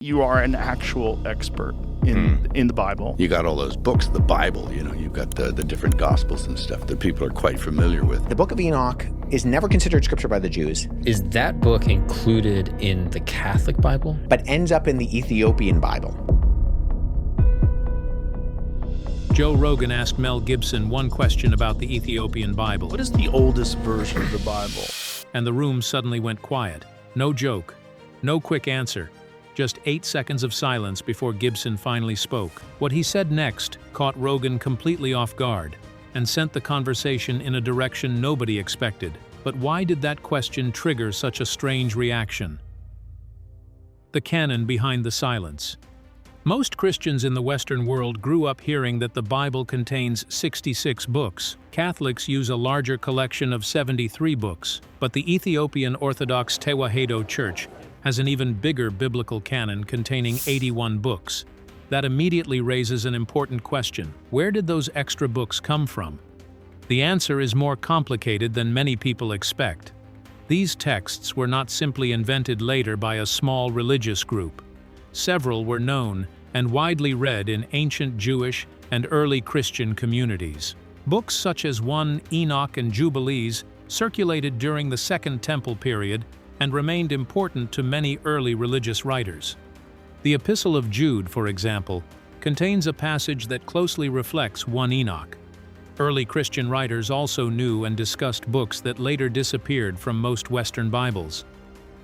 You are an actual expert in the Bible. You got all those books, the Bible, you've got the different Gospels and stuff that people are quite familiar with. The Book of Enoch is never considered scripture by the Jews. Is that book included in the Catholic Bible? But ends up in the Ethiopian Bible. Joe Rogan asked Mel Gibson one question about the Ethiopian Bible. What is the oldest version of the Bible? And the room suddenly went quiet. No joke. No quick answer. Just 8 seconds of silence before Gibson finally spoke. What he said next caught Rogan completely off guard and sent the conversation in a direction nobody expected. But why did that question trigger such a strange reaction? The canon behind the silence. Most Christians in the Western world grew up hearing that the Bible contains 66 books. Catholics use a larger collection of 73 books, but the Ethiopian Orthodox Tewahedo Church has an even bigger biblical canon containing 81 books. That immediately raises an important question. Where did those extra books come from? The answer is more complicated than many people expect. These texts were not simply invented later by a small religious group. Several were known and widely read in ancient Jewish and early Christian communities. Books such as 1 Enoch and Jubilees circulated during the Second Temple period and remained important to many early religious writers. The Epistle of Jude, for example, contains a passage that closely reflects 1 Enoch. Early Christian writers also knew and discussed books that later disappeared from most Western Bibles.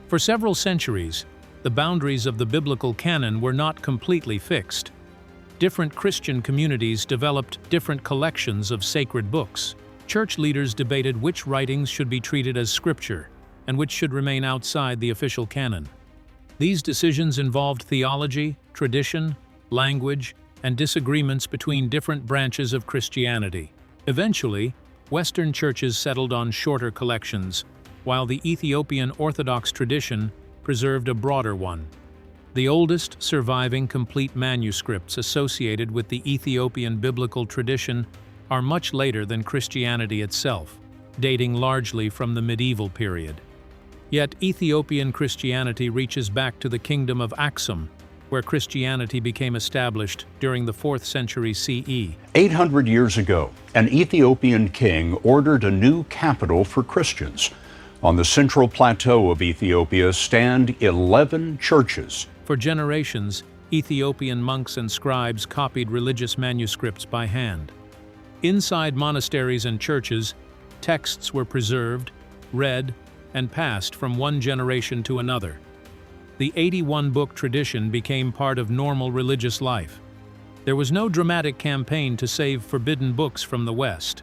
For several centuries, the boundaries of the biblical canon were not completely fixed. Different Christian communities developed different collections of sacred books. Church leaders debated which writings should be treated as scripture and which should remain outside the official canon. These decisions involved theology, tradition, language, and disagreements between different branches of Christianity. Eventually, Western churches settled on shorter collections, while the Ethiopian Orthodox tradition preserved a broader one. The oldest surviving complete manuscripts associated with the Ethiopian biblical tradition are much later than Christianity itself, dating largely from the medieval period. Yet Ethiopian Christianity reaches back to the kingdom of Aksum, where Christianity became established during the 4th century CE. 800 years ago, an Ethiopian king ordered a new capital for Christians. On the central plateau of Ethiopia stand 11 churches. For generations, Ethiopian monks and scribes copied religious manuscripts by hand. Inside monasteries and churches, texts were preserved, read, and passed from one generation to another. The 81-book tradition became part of normal religious life. There was no dramatic campaign to save forbidden books from the West.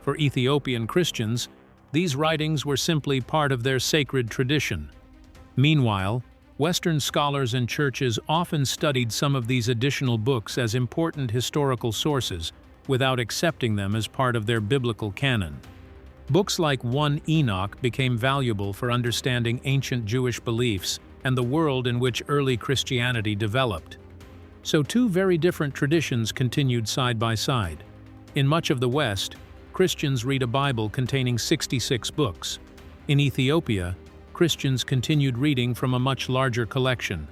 For Ethiopian Christians, these writings were simply part of their sacred tradition. Meanwhile, Western scholars and churches often studied some of these additional books as important historical sources without accepting them as part of their biblical canon. Books like 1 Enoch became valuable for understanding ancient Jewish beliefs and the world in which early Christianity developed. So two very different traditions continued side by side. In much of the West, Christians read a Bible containing 66 books. In Ethiopia, Christians continued reading from a much larger collection.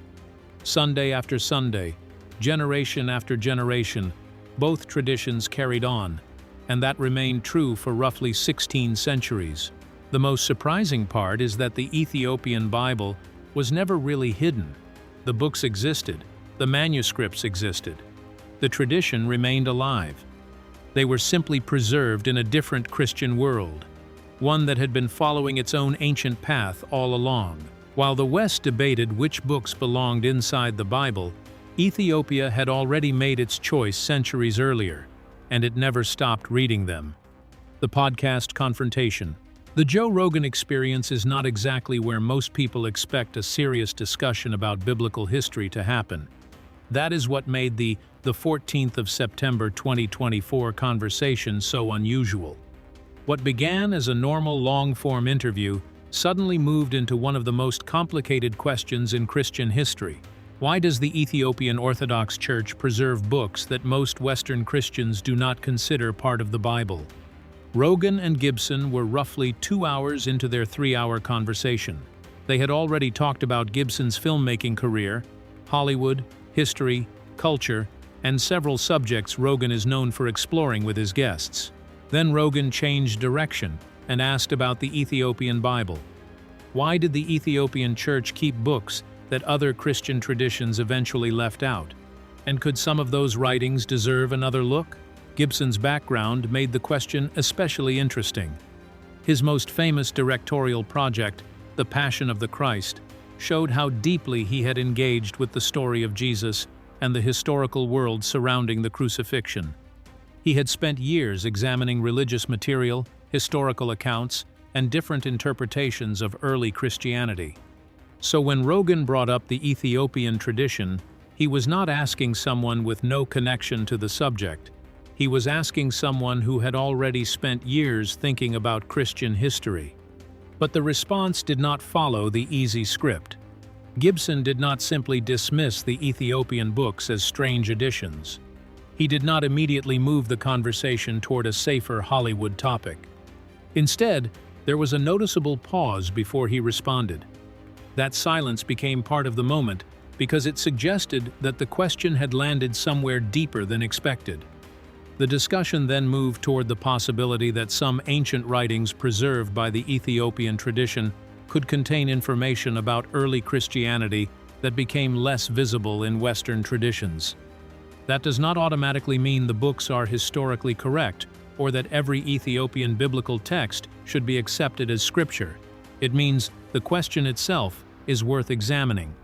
Sunday after Sunday, generation after generation, both traditions carried on, and that remained true for roughly 16 centuries. The most surprising part is that the Ethiopian Bible was never really hidden. The books existed, the manuscripts existed. The tradition remained alive. They were simply preserved in a different Christian world, one that had been following its own ancient path all along. While the West debated which books belonged inside the Bible, Ethiopia had already made its choice centuries earlier, and it never stopped reading them. The podcast Confrontation. The Joe Rogan Experience is not exactly where most people expect a serious discussion about biblical history to happen. That is what made the 14th of September 2024 conversation so unusual. What began as a normal long-form interview suddenly moved into one of the most complicated questions in Christian history. Why does the Ethiopian Orthodox Church preserve books that most Western Christians do not consider part of the Bible? Rogan and Gibson were roughly 2 hours into their 3-hour conversation. They had already talked about Gibson's filmmaking career, Hollywood, history, culture, and several subjects Rogan is known for exploring with his guests. Then Rogan changed direction and asked about the Ethiopian Bible. Why did the Ethiopian Church keep books that other Christian traditions eventually left out? And could some of those writings deserve another look? Gibson's background made the question especially interesting. His most famous directorial project, The Passion of the Christ, showed how deeply he had engaged with the story of Jesus and the historical world surrounding the crucifixion. He had spent years examining religious material, historical accounts, and different interpretations of early Christianity. So when Rogan brought up the Ethiopian tradition, he was not asking someone with no connection to the subject. He was asking someone who had already spent years thinking about Christian history. But the response did not follow the easy script. Gibson did not simply dismiss the Ethiopian books as strange additions. He did not immediately move the conversation toward a safer Hollywood topic. Instead, there was a noticeable pause before he responded. That silence became part of the moment because it suggested that the question had landed somewhere deeper than expected. The discussion then moved toward the possibility that some ancient writings preserved by the Ethiopian tradition could contain information about early Christianity that became less visible in Western traditions. That does not automatically mean the books are historically correct or that every Ethiopian biblical text should be accepted as scripture. It means the question itself is worth examining.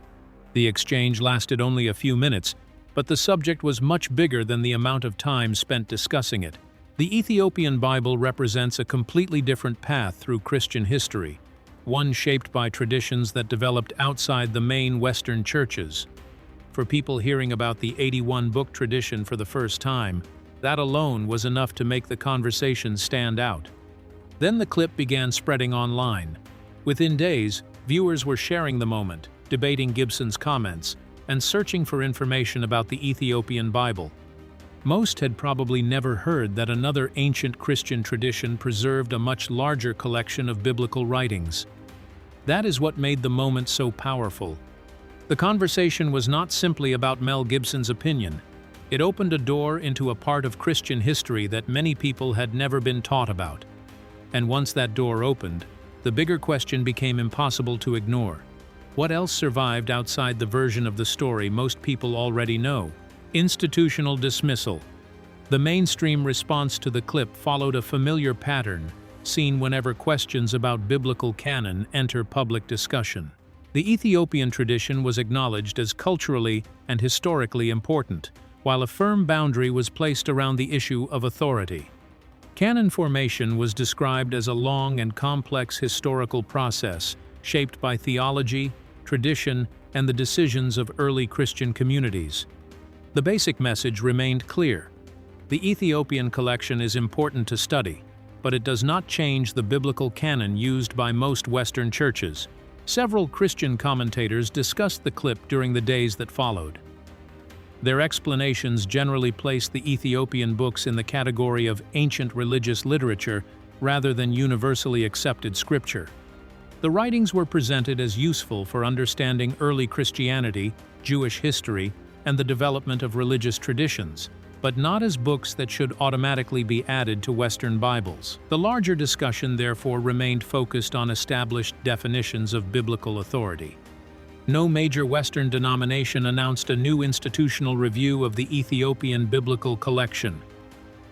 The exchange lasted only a few minutes, but the subject was much bigger than the amount of time spent discussing it. The Ethiopian Bible represents a completely different path through Christian history, one shaped by traditions that developed outside the main Western churches. For people hearing about the 81-book tradition for the first time, that alone was enough to make the conversation stand out. Then the clip began spreading online. Within days, viewers were sharing the moment, debating Gibson's comments, and searching for information about the Ethiopian Bible. Most had probably never heard that another ancient Christian tradition preserved a much larger collection of biblical writings. That is what made the moment so powerful. The conversation was not simply about Mel Gibson's opinion. It opened a door into a part of Christian history that many people had never been taught about. And once that door opened, the bigger question became impossible to ignore. What else survived outside the version of the story most people already know? Institutional dismissal. The mainstream response to the clip followed a familiar pattern seen whenever questions about biblical canon enter public discussion. The Ethiopian tradition was acknowledged as culturally and historically important, while a firm boundary was placed around the issue of authority. Canon formation was described as a long and complex historical process shaped by theology, tradition, and the decisions of early Christian communities. The basic message remained clear. The Ethiopian collection is important to study, but it does not change the biblical canon used by most Western churches. Several Christian commentators discussed the clip during the days that followed. Their explanations generally placed the Ethiopian books in the category of ancient religious literature rather than universally accepted scripture. The writings were presented as useful for understanding early Christianity, Jewish history, and the development of religious traditions, but not as books that should automatically be added to Western Bibles. The larger discussion therefore remained focused on established definitions of biblical authority. No major Western denomination announced a new institutional review of the Ethiopian biblical collection.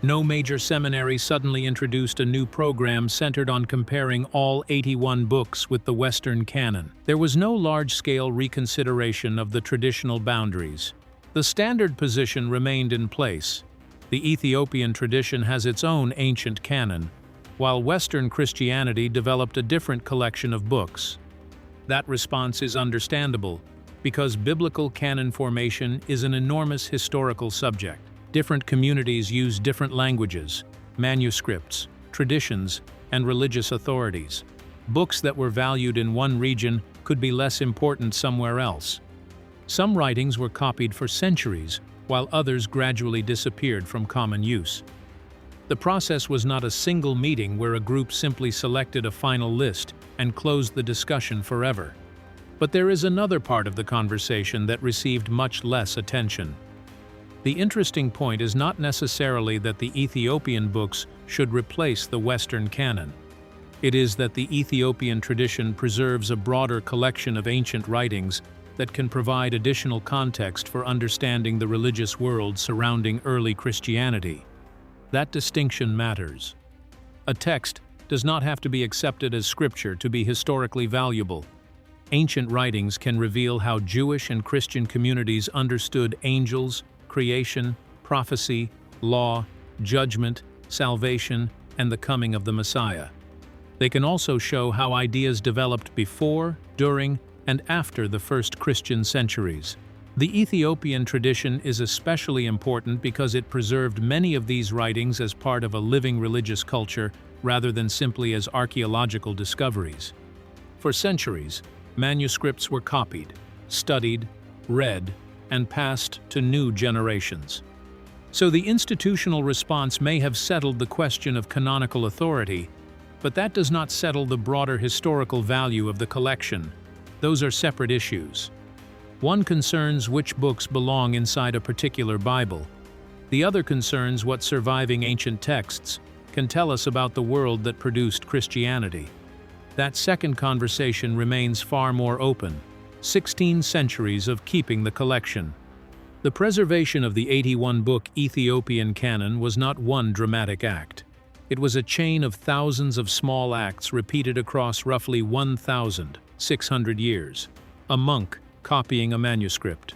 No major seminary suddenly introduced a new program centered on comparing all 81 books with the Western canon. There was no large-scale reconsideration of the traditional boundaries. The standard position remained in place. The Ethiopian tradition has its own ancient canon, while Western Christianity developed a different collection of books. That response is understandable, because biblical canon formation is an enormous historical subject. Different communities use different languages, manuscripts, traditions, and religious authorities. Books that were valued in one region could be less important somewhere else. Some writings were copied for centuries, while others gradually disappeared from common use. The process was not a single meeting where a group simply selected a final list and closed the discussion forever. But there is another part of the conversation that received much less attention. The interesting point is not necessarily that the Ethiopian books should replace the Western canon. It is that the Ethiopian tradition preserves a broader collection of ancient writings that can provide additional context for understanding the religious world surrounding early Christianity. That distinction matters. A text does not have to be accepted as scripture to be historically valuable. Ancient writings can reveal how Jewish and Christian communities understood angels, creation, prophecy, law, judgment, salvation, and the coming of the Messiah. They can also show how ideas developed before, during, and after the first Christian centuries. The Ethiopian tradition is especially important because it preserved many of these writings as part of a living religious culture rather than simply as archaeological discoveries. For centuries, manuscripts were copied, studied, read, and passed to new generations. So the institutional response may have settled the question of canonical authority, but that does not settle the broader historical value of the collection. Those are separate issues. One concerns which books belong inside a particular Bible. The other concerns what surviving ancient texts can tell us about the world that produced Christianity. That second conversation remains far more open. 16 centuries of keeping the collection. The preservation of the 81-book Ethiopian canon was not one dramatic act. It was a chain of thousands of small acts repeated across roughly 1,600 years. A monk copying a manuscript.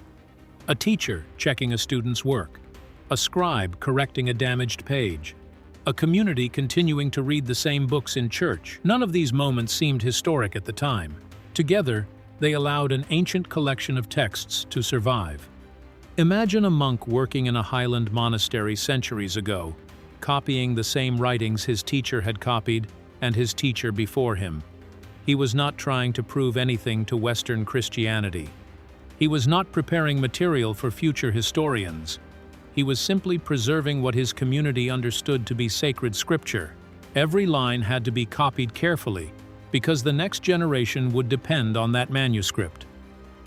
A teacher checking a student's work. A scribe correcting a damaged page. A community continuing to read the same books in church. None of these moments seemed historic at the time. Together, they allowed an ancient collection of texts to survive. Imagine a monk working in a highland monastery centuries ago, copying the same writings his teacher had copied and his teacher before him. He was not trying to prove anything to Western Christianity. He was not preparing material for future historians. He was simply preserving what his community understood to be sacred scripture. Every line had to be copied carefully, because the next generation would depend on that manuscript.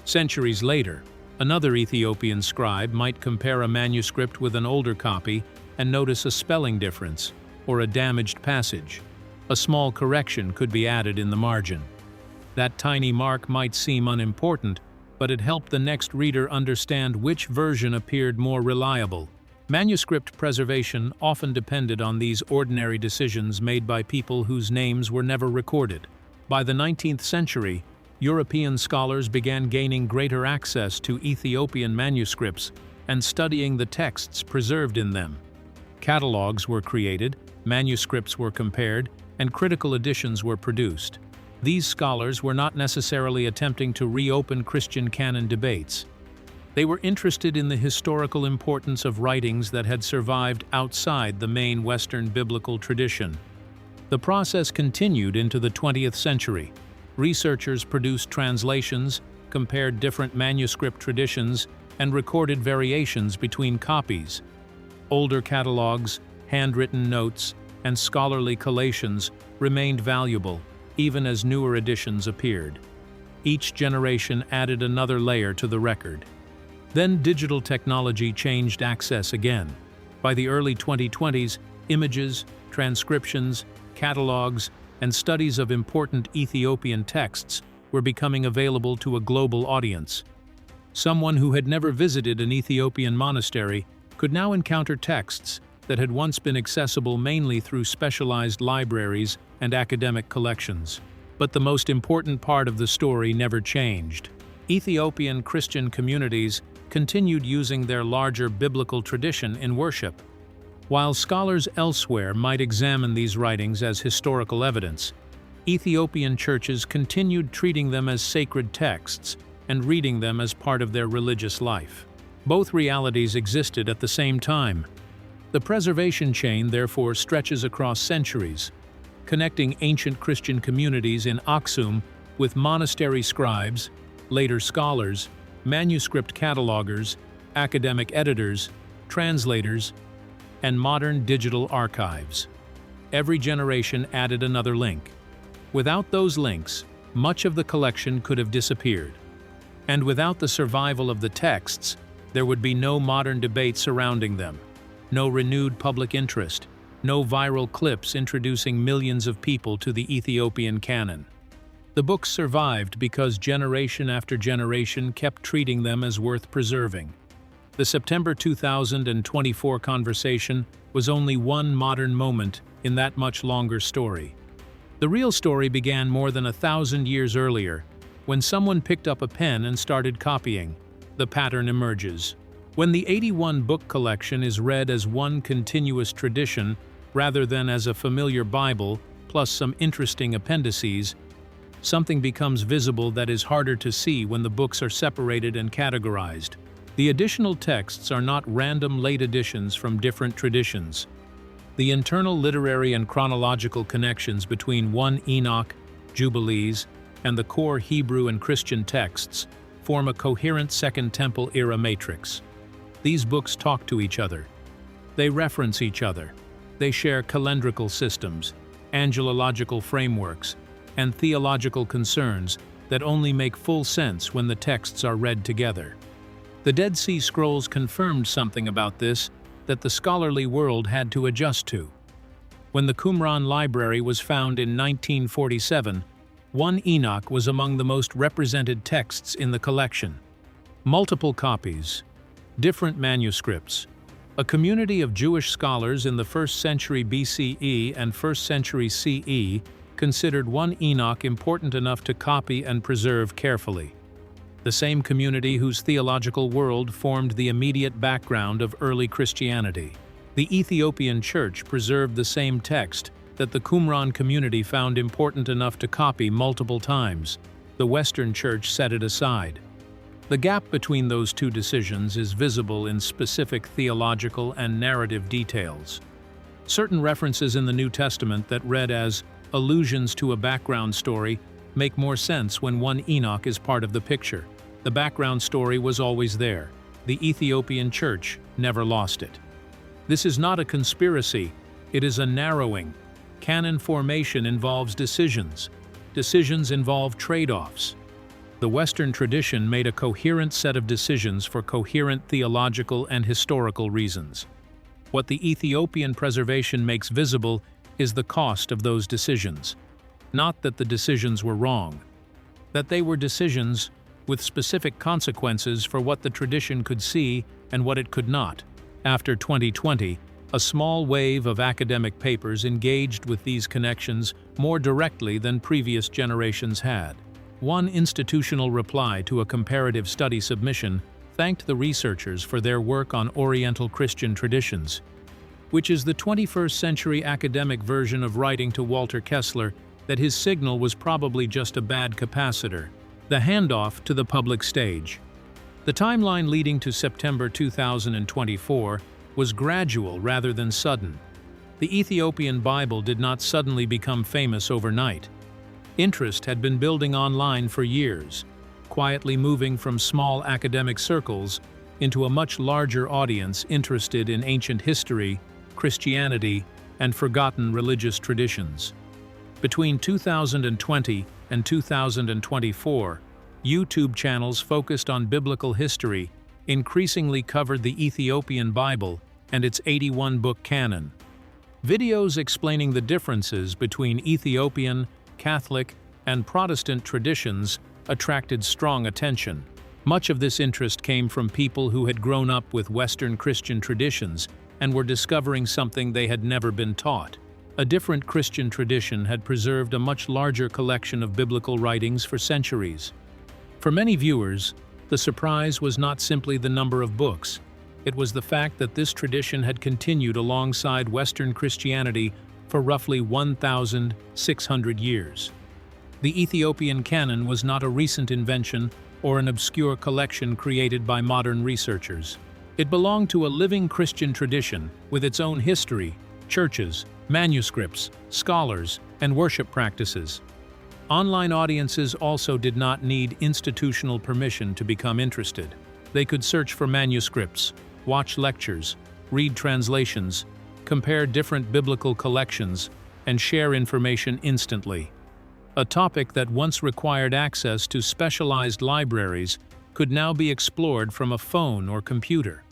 Centuries later, another Ethiopian scribe might compare a manuscript with an older copy and notice a spelling difference or a damaged passage. A small correction could be added in the margin. That tiny mark might seem unimportant, but it helped the next reader understand which version appeared more reliable. Manuscript preservation often depended on these ordinary decisions made by people whose names were never recorded. By the 19th century, European scholars began gaining greater access to Ethiopian manuscripts and studying the texts preserved in them. Catalogs were created, manuscripts were compared, and critical editions were produced. These scholars were not necessarily attempting to reopen Christian canon debates. They were interested in the historical importance of writings that had survived outside the main Western biblical tradition. The process continued into the 20th century. Researchers produced translations, compared different manuscript traditions, and recorded variations between copies. Older catalogs, handwritten notes, and scholarly collations remained valuable, even as newer editions appeared. Each generation added another layer to the record. Then digital technology changed access again. By the early 2020s, images, transcriptions, catalogs, and studies of important Ethiopian texts were becoming available to a global audience. Someone who had never visited an Ethiopian monastery could now encounter texts that had once been accessible mainly through specialized libraries and academic collections. But the most important part of the story never changed. Ethiopian Christian communities continued using their larger biblical tradition in worship. While scholars elsewhere might examine these writings as historical evidence, Ethiopian churches continued treating them as sacred texts and reading them as part of their religious life. Both realities existed at the same time. The preservation chain therefore stretches across centuries, connecting ancient Christian communities in Aksum with monastery scribes, later scholars, manuscript catalogers, academic editors, translators, and modern digital archives. Every generation added another link. Without those links, much of the collection could have disappeared. And without the survival of the texts, there would be no modern debate surrounding them, no renewed public interest, no viral clips introducing millions of people to the Ethiopian canon. The books survived because generation after generation kept treating them as worth preserving. The September 2024 conversation was only one modern moment in that much longer story. The real story began more than 1,000 years earlier, when someone picked up a pen and started copying. The pattern emerges. When the 81-book collection is read as one continuous tradition rather than as a familiar Bible plus some interesting appendices, something becomes visible that is harder to see when the books are separated and categorized. The additional texts are not random late additions from different traditions. The internal literary and chronological connections between 1 Enoch, Jubilees, and the core Hebrew and Christian texts form a coherent Second Temple era matrix. These books talk to each other. They reference each other. They share calendrical systems, angelological frameworks, and theological concerns that only make full sense when the texts are read together. The Dead Sea Scrolls confirmed something about this that the scholarly world had to adjust to. When the Qumran Library was found in 1947, 1 Enoch was among the most represented texts in the collection. Multiple copies, different manuscripts. A community of Jewish scholars in the 1st century BCE and 1st century CE considered 1 Enoch important enough to copy and preserve carefully. The same community whose theological world formed the immediate background of early Christianity. The Ethiopian Church preserved the same text that the Qumran community found important enough to copy multiple times. The Western Church set it aside. The gap between those two decisions is visible in specific theological and narrative details. Certain references in the New Testament that read as allusions to a background story make more sense when 1 Enoch is part of the picture. The background story was always there. The Ethiopian Church never lost it. This is not a conspiracy, it is a narrowing. Canon formation involves decisions. Decisions involve trade-offs. The Western tradition made a coherent set of decisions for coherent theological and historical reasons. What the Ethiopian preservation makes visible is the cost of those decisions. Not that the decisions were wrong, that they were decisions with specific consequences for what the tradition could see and what it could not. After 2020, a small wave of academic papers engaged with these connections more directly than previous generations had. One institutional reply to a comparative study submission thanked the researchers for their work on Oriental Christian traditions, which is the 21st century academic version of writing to Walter Kessler that his signal was probably just a bad capacitor. The handoff to the public stage. The timeline leading to September 2024 was gradual rather than sudden. The Ethiopian Bible did not suddenly become famous overnight. Interest had been building online for years, quietly moving from small academic circles into a much larger audience interested in ancient history, Christianity, and forgotten religious traditions. Between 2020 and 2024, YouTube channels focused on biblical history increasingly covered the Ethiopian Bible and its 81-book canon. Videos explaining the differences between Ethiopian, Catholic, and Protestant traditions attracted strong attention. Much of this interest came from people who had grown up with Western Christian traditions and were discovering something they had never been taught. A different Christian tradition had preserved a much larger collection of biblical writings for centuries. For many viewers, the surprise was not simply the number of books. It was the fact that this tradition had continued alongside Western Christianity for roughly 1,600 years. The Ethiopian canon was not a recent invention or an obscure collection created by modern researchers. It belonged to a living Christian tradition with its own history, churches, manuscripts, scholars, and worship practices. Online audiences also did not need institutional permission to become interested. They could search for manuscripts, watch lectures, read translations, compare different biblical collections, and share information instantly. A topic that once required access to specialized libraries could now be explored from a phone or computer.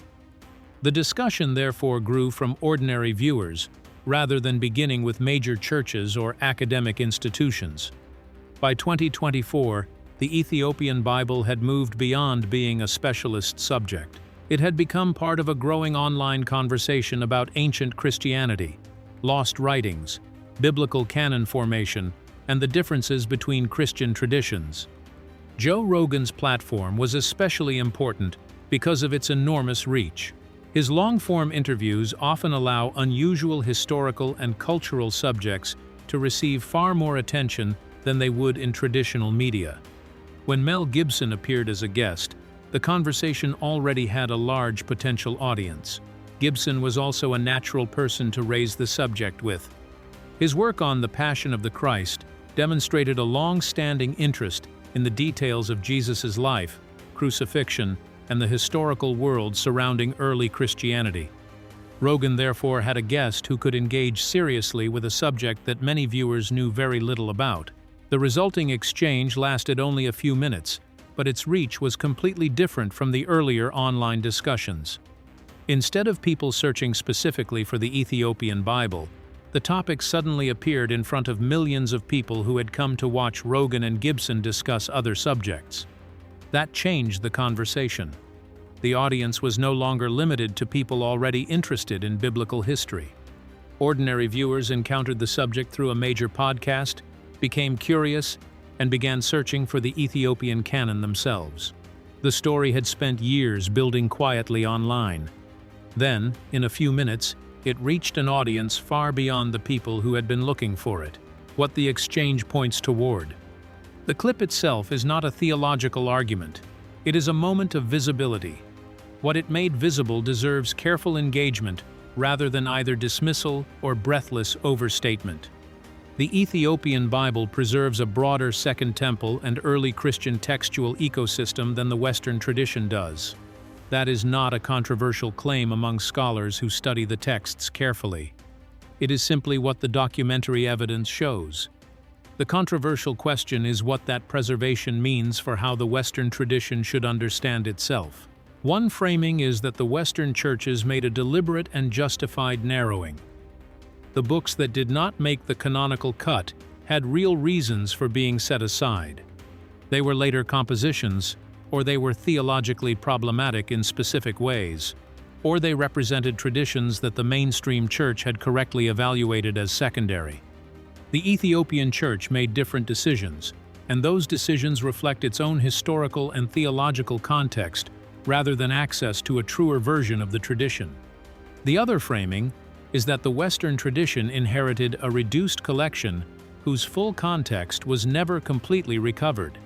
The discussion therefore grew from ordinary viewers, rather than beginning with major churches or academic institutions. By 2024, the Ethiopian Bible had moved beyond being a specialist subject. It had become part of a growing online conversation about ancient Christianity, lost writings, biblical canon formation, and the differences between Christian traditions. Joe Rogan's platform was especially important because of its enormous reach. His long-form interviews often allow unusual historical and cultural subjects to receive far more attention than they would in traditional media. When Mel Gibson appeared as a guest, the conversation already had a large potential audience. Gibson was also a natural person to raise the subject with. His work on The Passion of the Christ demonstrated a long-standing interest in the details of Jesus' life, crucifixion, and the historical world surrounding early Christianity. Rogan therefore had a guest who could engage seriously with a subject that many viewers knew very little about. The resulting exchange lasted only a few minutes, but its reach was completely different from the earlier online discussions. Instead of people searching specifically for the Ethiopian Bible, the topic suddenly appeared in front of millions of people who had come to watch Rogan and Gibson discuss other subjects. That changed the conversation. The audience was no longer limited to people already interested in biblical history. Ordinary viewers encountered the subject through a major podcast, became curious, and began searching for the Ethiopian canon themselves. The story had spent years building quietly online. Then, in a few minutes, it reached an audience far beyond the people who had been looking for it. What the exchange points toward. The clip itself is not a theological argument. It is a moment of visibility. What it made visible deserves careful engagement rather than either dismissal or breathless overstatement. The Ethiopian Bible preserves a broader Second Temple and early Christian textual ecosystem than the Western tradition does. That is not a controversial claim among scholars who study the texts carefully. It is simply what the documentary evidence shows. The controversial question is what that preservation means for how the Western tradition should understand itself. One framing is that the Western churches made a deliberate and justified narrowing. The books that did not make the canonical cut had real reasons for being set aside. They were later compositions, or they were theologically problematic in specific ways, or they represented traditions that the mainstream church had correctly evaluated as secondary. The Ethiopian church made different decisions, and those decisions reflect its own historical and theological context rather than access to a truer version of the tradition. The other framing is that the Western tradition inherited a reduced collection whose full context was never completely recovered.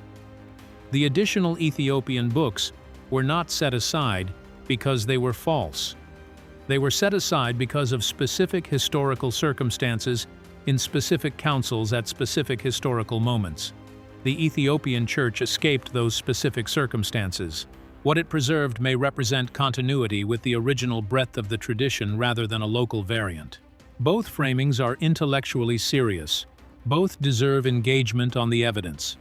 The additional Ethiopian books were not set aside because they were false. They were set aside because of specific historical circumstances in specific councils at specific historical moments. The Ethiopian Church escaped those specific circumstances. What it preserved may represent continuity with the original breadth of the tradition rather than a local variant. Both framings are intellectually serious. Both deserve engagement on the evidence.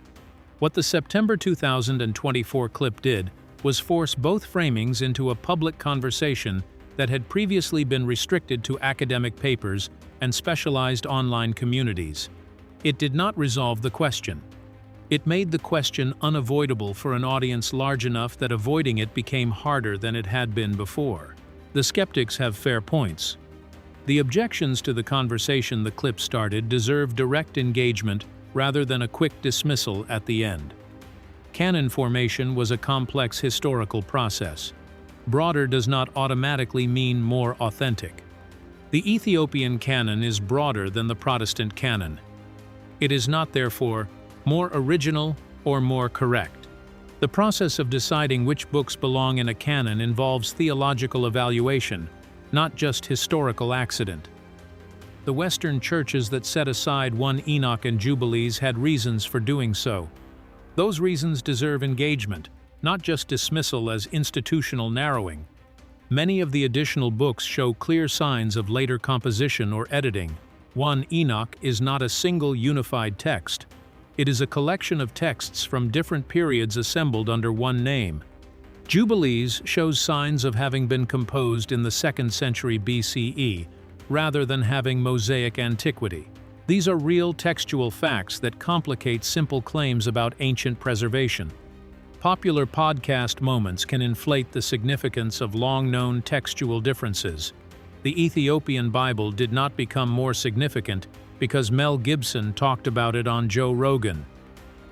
What the September 2024 clip did was force both framings into a public conversation that had previously been restricted to academic papers and specialized online communities. It did not resolve the question. It made the question unavoidable for an audience large enough that avoiding it became harder than it had been before. The skeptics have fair points. The objections to the conversation the clip started deserve direct engagement rather than a quick dismissal at the end. Canon formation was a complex historical process. Broader does not automatically mean more authentic. The Ethiopian canon is broader than the Protestant canon. It is not, therefore, more original or more correct. The process of deciding which books belong in a canon involves theological evaluation, not just historical accident. The Western churches that set aside 1 Enoch and Jubilees had reasons for doing so. Those reasons deserve engagement, not just dismissal as institutional narrowing. Many of the additional books show clear signs of later composition or editing. 1 Enoch is not a single unified text. It is a collection of texts from different periods assembled under one name. Jubilees shows signs of having been composed in the 2nd century BCE, rather than having Mosaic antiquity. These are real textual facts that complicate simple claims about ancient preservation. Popular podcast moments can inflate the significance of long-known textual differences. The Ethiopian Bible did not become more significant because Mel Gibson talked about it on Joe Rogan.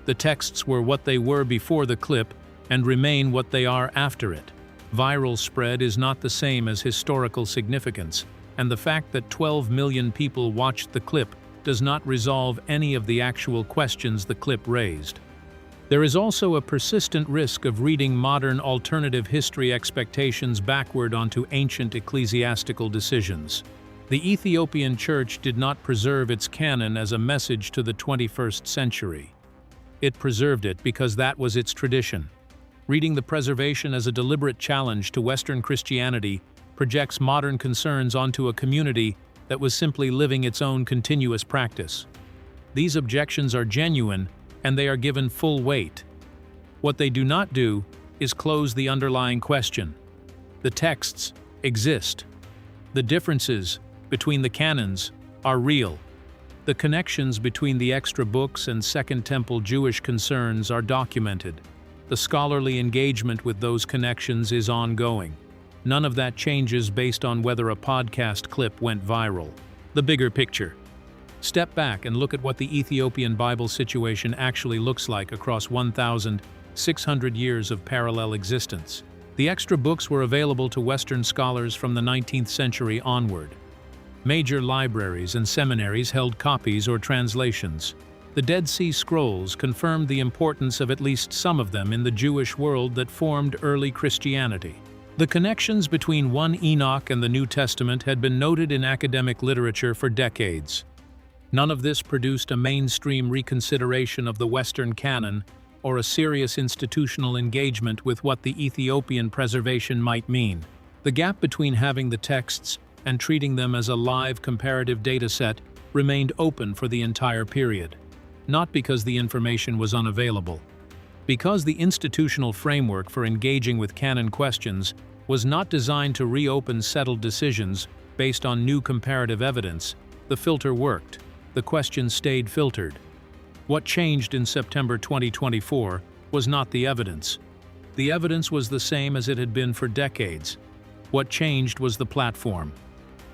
The texts were what they were before the clip and remain what they are after it. Viral spread is not the same as historical significance, and the fact that 12 million people watched the clip does not resolve any of the actual questions the clip raised. There is also a persistent risk of reading modern alternative history expectations backward onto ancient ecclesiastical decisions. The Ethiopian Church did not preserve its canon as a message to the 21st century. It preserved it because that was its tradition. Reading the preservation as a deliberate challenge to Western Christianity projects modern concerns onto a community that was simply living its own continuous practice. These objections are genuine, and they are given full weight. What they do not do is close the underlying question. The texts exist. The differences between the canons are real. The connections between the extra books and Second Temple Jewish concerns are documented. The scholarly engagement with those connections is ongoing. None of that changes based on whether a podcast clip went viral. The bigger picture. Step back and look at what the Ethiopian Bible situation actually looks like across 1,600 years of parallel existence. The extra books were available to Western scholars from the 19th century onward. Major libraries and seminaries held copies or translations. The Dead Sea Scrolls confirmed the importance of at least some of them in the Jewish world that formed early Christianity. The connections between 1 Enoch and the New Testament had been noted in academic literature for decades. None of this produced a mainstream reconsideration of the Western canon or a serious institutional engagement with what the Ethiopian preservation might mean. The gap between having the texts and treating them as a live comparative dataset remained open for the entire period, not because the information was unavailable. Because the institutional framework for engaging with canon questions was not designed to reopen settled decisions based on new comparative evidence, the filter worked. The question stayed filtered. What changed in September 2024 was not the evidence. The evidence was the same as it had been for decades. What changed was the platform.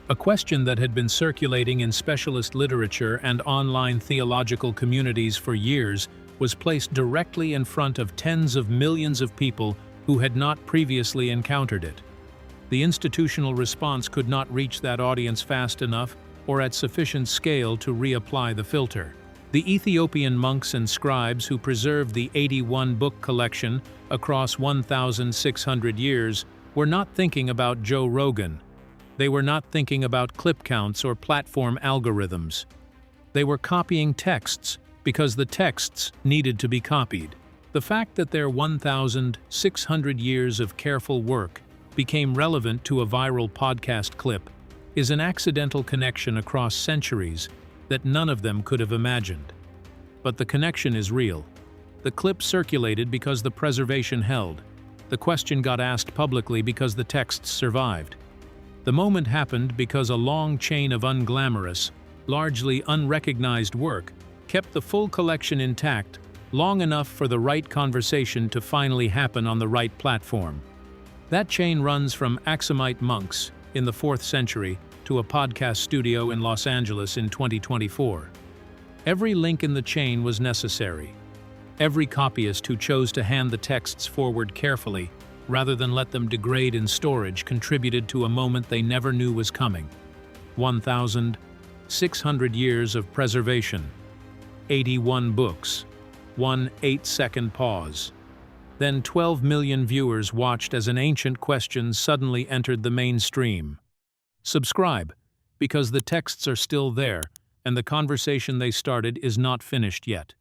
A question that had been circulating in specialist literature and online theological communities for years was placed directly in front of tens of millions of people who had not previously encountered it. The institutional response could not reach that audience fast enough or at sufficient scale to reapply the filter. The Ethiopian monks and scribes who preserved the 81-book collection across 1,600 years were not thinking about Joe Rogan. They were not thinking about clip counts or platform algorithms. They were copying texts because the texts needed to be copied. The fact that their 1,600 years of careful work became relevant to a viral podcast clip is an accidental connection across centuries that none of them could have imagined. But the connection is real. The clip circulated because the preservation held. The question got asked publicly because the texts survived. The moment happened because a long chain of unglamorous, largely unrecognized work kept the full collection intact long enough for the right conversation to finally happen on the right platform. That chain runs from Aksumite monks in the 4th century to a podcast studio in Los Angeles in 2024. Every link in the chain was necessary. Every copyist who chose to hand the texts forward carefully, rather than let them degrade in storage, contributed to a moment they never knew was coming. 1,600 years of preservation. 81 books. 1 8-second pause. Then 12 million viewers watched as an ancient question suddenly entered the mainstream. Subscribe, because the texts are still there, and the conversation they started is not finished yet.